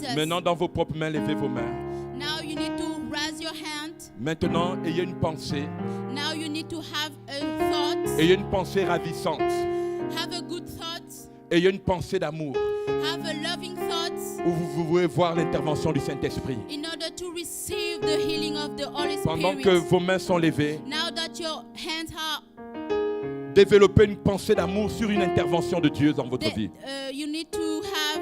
Jesus. Maintenant, dans vos propres mains, levez vos mains. Now you need to raise your hand. Maintenant, ayez une pensée. Now you need to have a thought. Ayez une pensée ravissante. Have a good thought. Ayez une pensée d'amour. Have a loving thought. Où vous pouvez voir l'intervention du Saint-Esprit. In order to receive the healing of the Holy Spirit. Pendant que vos mains sont levées, Now that your hands are développez une pensée d'amour sur une intervention de Dieu dans votre vie. you need to have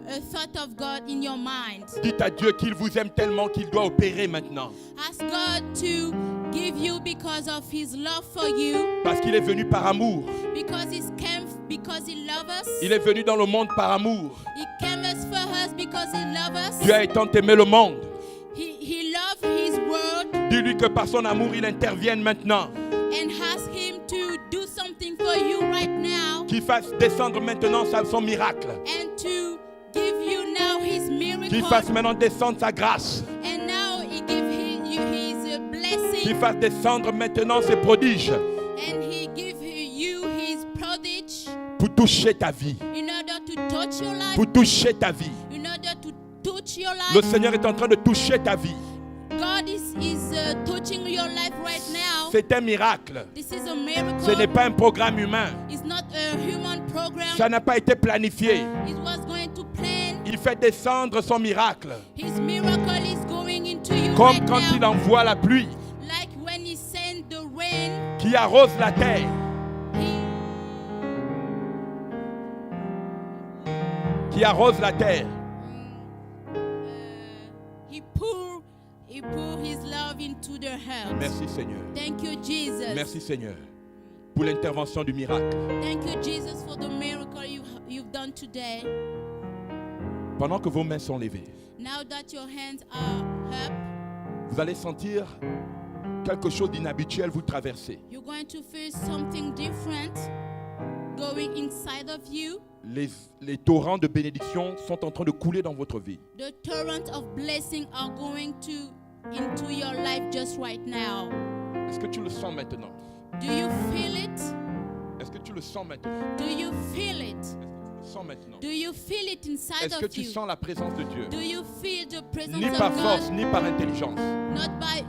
a thought of God in your mind. Dites à Dieu qu'il vous aime tellement qu'il doit opérer maintenant. Ask God to give you because of His love for you. Parce qu'il est venu par amour. Because He came because He loves us. Il est venu dans le monde par amour. He came as for us because He loves us. Dieu a tant aimé le monde. He loved His word. Dis-lui que par son amour, il intervienne maintenant. And ask Him to do something for you right now. Qu'il fasse descendre maintenant son miracle. And to give you now His miracle. Qu'il fasse maintenant descendre sa grâce. And now He give you His blessing. Qu'il fasse descendre maintenant ses prodiges. And He give you His prodige. Pour toucher ta vie. In order to touch your life. Pour toucher ta vie. In order to touch your life. Le Seigneur est en train de toucher ta vie. God is touching your life right now. C'est un miracle. This is a miracle. Ce n'est pas un programme humain. It's not a human program. Ça n'a pas été planifié. It was going to plan. Il fait descendre son miracle. His miracle is going into you Comme right quand now. il envoie la pluie Like when He sent the rain. qui arrose la terre. Qui arrose la terre. He pour His love into their hearts. Merci Seigneur. Thank you, Jesus. Merci Seigneur pour l'intervention du miracle. Thank you, Jesus, for the miracle you've done today. Pendant que vos mains sont levées, Now that your hands are up, vous allez sentir quelque chose d'inhabituel vous traverser. you're going to feel something different going inside of you. Les torrents de bénédiction sont en train de couler dans votre vie. The torrent of blessing are going into your life just right now. Est-ce que tu le sens maintenant? Do you feel it? Est-ce que tu le sens maintenant? Do you feel it? Est-ce que tu le sens maintenant? Do you feel it inside Est-ce que of tu you? sens la présence de Dieu? Do you feel the presence Ni of par God? force, ni par intelligence. Not by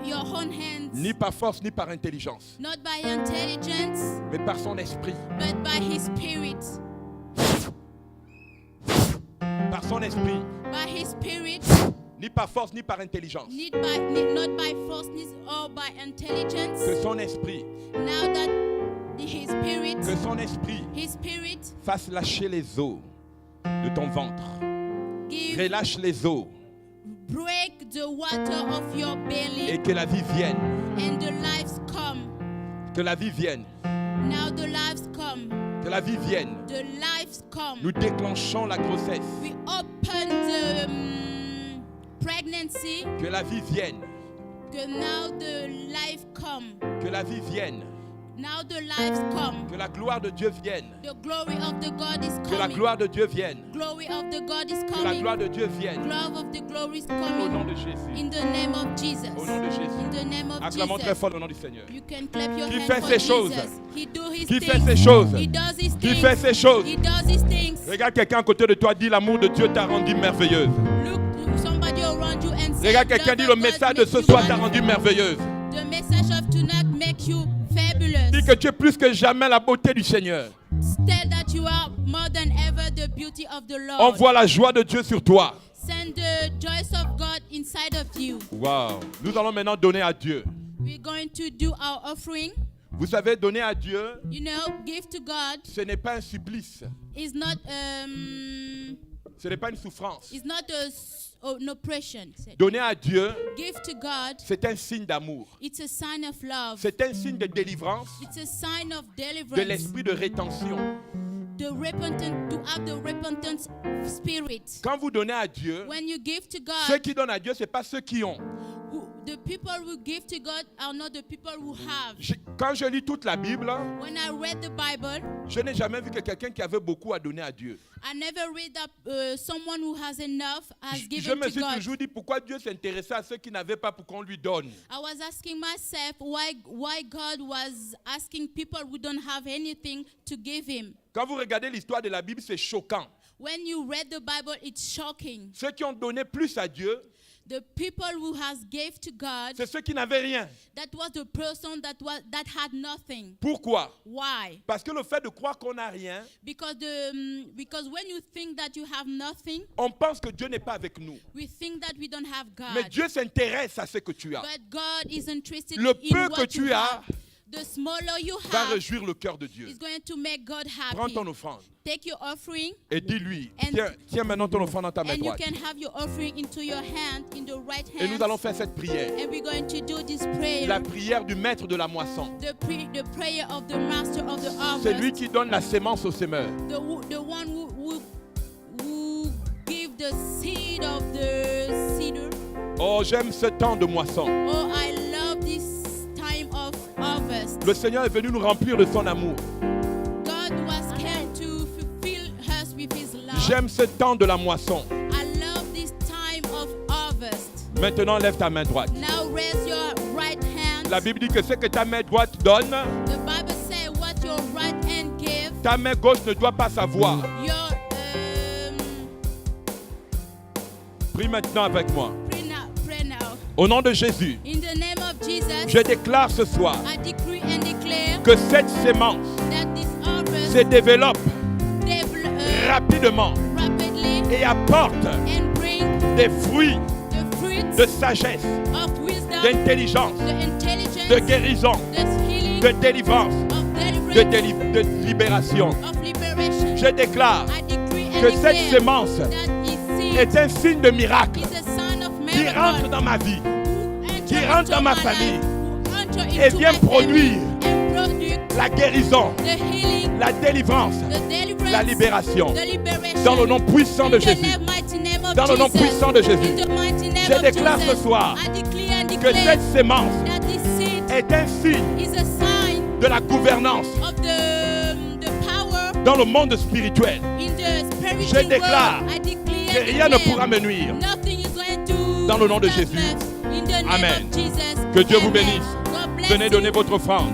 your own hands. Ni par force, ni par intelligence. Not by intelligence, Mais par son esprit. but by His Spirit. Par son esprit. By His Spirit, Ni par force, ni par intelligence. not by force or by Que intelligence. son esprit, Now that His His Spirit fasse lâcher les eaux de ton ventre. Relâche les eaux break the water of your belly, et que la vie vienne. and the lives come. Que la vie vienne. Now the lives come. Que la vie vienne. The lives come. Nous déclenchons la grossesse. We open the pregnancy. Que la vie vienne. Now the life come. Que la vie vienne. Now the lives come. Que la gloire de Dieu vienne. The glory of the God is Que la coming. gloire de Dieu vienne. Glory of the God is Que la coming. gloire de Dieu vienne. Glory of the glory is Au nom coming. de Jésus. In the name of Jesus. Au nom de Jésus. In the name of Acclamons très Jesus. fort le nom du Seigneur. You can clap your Qui hands fait for ces choses? Jesus. He do his Qui things. fait ces choses? He does his Qui things. fait ces choses? He does his things. Regarde quelqu'un à côté de toi, dit l'amour de Dieu t'a rendu merveilleuse. Look somebody around you and say, Regarde quelqu'un, dit le message de ce soir t'a rendu merveilleuse. The message of tonight makes you fabulous. Dis que tu es plus que jamais la beauté du Seigneur. Tell that you are more than ever the beauty of the Lord. Envoie la joie de Dieu sur toi. Send the joys of God inside of you. Wow. Nous allons maintenant donner à Dieu. We're going to do our offering. Vous savez, donner à Dieu, You know, give to God ce n'est pas un supplice. is not Ce n'est pas une souffrance. an oppression. Donner à Dieu, Give to God. c'est un signe d'amour. It's a sign of love. C'est un signe de délivrance, It's a sign of de deliverance. l'esprit de rétention. To have the repentant spirit. Quand vous donnez à Dieu, When you give to ceux God, qui donnent à Dieu, ce n'est pas ceux qui ont. The people who give to God are not the people who have. Quand je lis toute la Bible, When I read the Bible, je n'ai jamais vu que quelqu'un qui avait beaucoup à donner à Dieu. I never read that someone who has enough has Je given me to suis God. toujours dit pourquoi Dieu s'intéressait à ceux qui n'avaient pas pour qu'on lui donne. I was asking myself why God was asking people who don't have anything to give him. Quand vous regardez l'histoire de la Bible, c'est choquant. When you read the Bible, it's shocking. Ceux qui ont donné plus à Dieu, The people who has gave to God, c'est ceux qui n'avaient rien. that was the person that had nothing. Pourquoi? Why? Parce que le fait de croire qu'on n'a rien, Because when you think that you have nothing, on pense que Dieu n'est pas avec nous. we think that we don't have God. Mais Dieu s'intéresse à ce que tu as. But God is interested Le in peu que what tu you as have. The smaller you va have réjouir le cœur de Dieu. is going to make God Prends happy. ton offrande Take your offering, et dis-lui, And- tiens maintenant ton offrande dans ta main and you droite. can have your offering into your hand, in the right Et nous allons hand. faire cette prière. And we're going to do this prayer. La prière du maître de la moisson. The prayer of the master of the C'est lui harvest. qui donne la sémence au semeur. The one who give the seed of the cedar. Oh, j'aime ce temps de moisson. Oh, I love this time of harvest. Le Seigneur est venu nous remplir de son amour. God was came to fulfill us with his love. J'aime ce temps de la moisson. I love this time of harvest. Maintenant, lève ta main droite. Now raise your right hand. La Bible dit que ce que ta main droite donne, The Bible says what your right hand gives, ta main gauche ne doit pas savoir. your Prie maintenant avec moi. pray now. Au nom de Jésus, In the name of Jesus, je déclare ce soir I decree and declare que cette sémence that this harvest se développe rapidement rapidly et apporte and bring des fruits the fruits de sagesse, of wisdom, d'intelligence, the intelligence, de guérison, the healing, de délivrance, of de deliverance, libération. of liberation. Je déclare I decree and que cette declare sémence that his seed est un signe de miracle is a sign of qui rentre miracle dans ma vie who enter qui rentre into dans ma my famille life, who enter et into vient my family produire and produce la guérison, the healing, la délivrance, the deliverance, la libération. the liberation. Dans le nom puissant de In the Jésus. mighty name of Dans le nom Jesus. puissant de Jésus. In the mighty name Je of déclare Jesus. ce soir I declare and que declare cette sémence that this seed est un signe is a sign de la gouvernance of the power dans le monde spirituel. in the spiritual Je déclare world. I declare que and rien ne declare pourra me nuire. nothing is going to Dans le nom de stop Jésus. us. In the name Amen. of Jesus. Que Dieu vous Amen. bénisse. God bless Venez you. donner votre offrande.